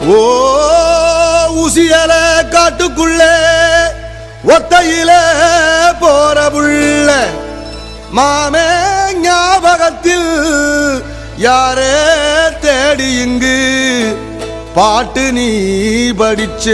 ஓ உசியல காட்டுக்குள்ளே ஒத்தையிலே போற புள்ள மாமே ஞாபகத்தில் யாரே தேடி இங்கு பாட்டு நீ படிச்ச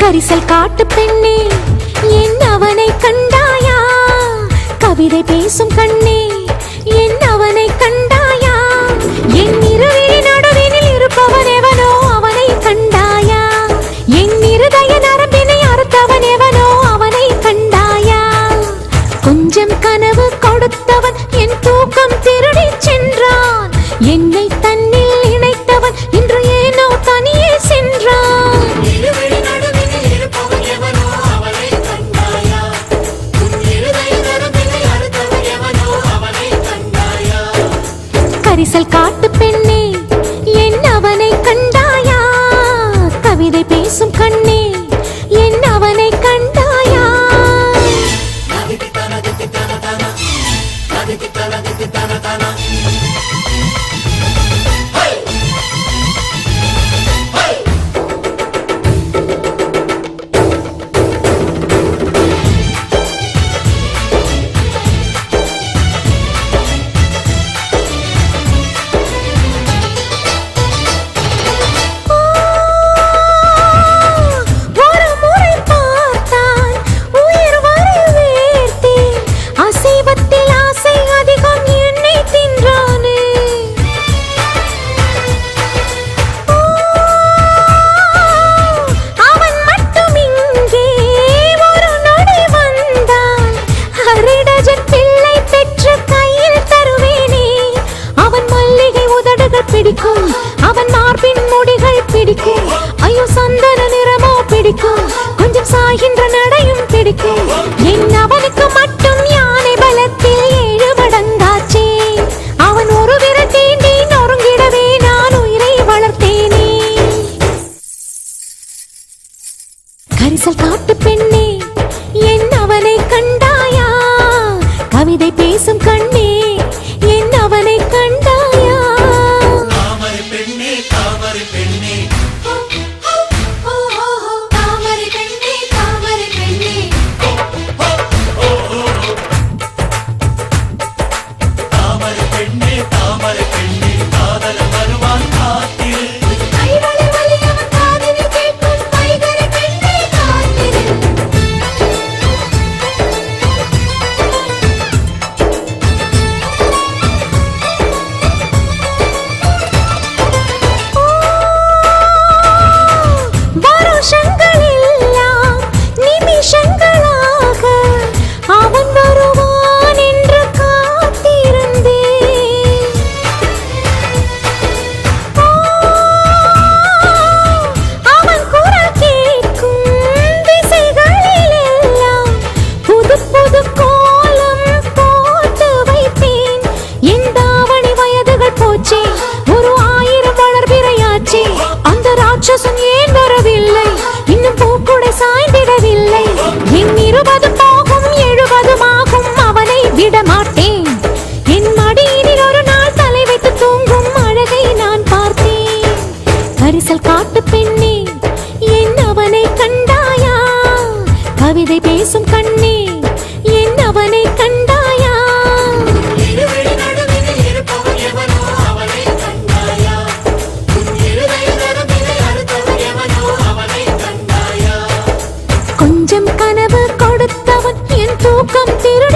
கரிசல் காட்டு பெண்ணே என் அவனை கண்டாயா கவிதை பேசும் கண்ணே என் அவனை கண்டாயா என் இருவிழி நடுவினில் இருப்பவன் எவனோ அவனை கண்டாயா என் இருதய நரம்பினை அறுத்தவன் எவனோ அவனை கண்டாயா கொஞ்சம் கனவு கொடுத்தவன் என் தூக்கம் திருடி சென்றான் என்னை தன்னில் இணைத்தவன் இன்று ஏனோ தனியே சென்றான் கரிசல் காட்டு பெண்ணே என் அவனை கண்டாயா கவிதை பேசும் கண்ணே என் அவனை கண்டாயா அவன் மார்பின் முடிகள் பிடிக்கும் ஐயோ சந்தன நிறமோ பிடிக்கும் கொஞ்சம் சாகின்ற நடையும் பிடிக்கும் என் அவனுக்கு மட்டும் யானை பலத்தில் 7 மடங்காச்சே அவன் ஒரு விரல் தீண்டி நொறுங்கிடவே நான் உயிரை வளர்த்தேனே கரிசல் காட்டு பெண்ணே என் அவனை கண்டாயா கவிதை பேசும் கண்ணே என் அவனை கண்டாயா ஏன் வரவில்லை இன்னும் பூக்குடை சாய்ந்திடவில்லை என் 20 போகும் 70 ஆகும் அவனை விடமாட்டேன் என் மடியினில் ஒரு நாள் தலை வைத்து தூங்கும் அழகை நான் பார்த்தேன் கரிசல் காட்டு பெண்ணே என் அவனை கண்டாயா கவிதை பேசும் கண்ணே என் அவனை கண்டாயா கொஞ்சம் கனவு கொடுத்தவன் என் தூக்கம் திரு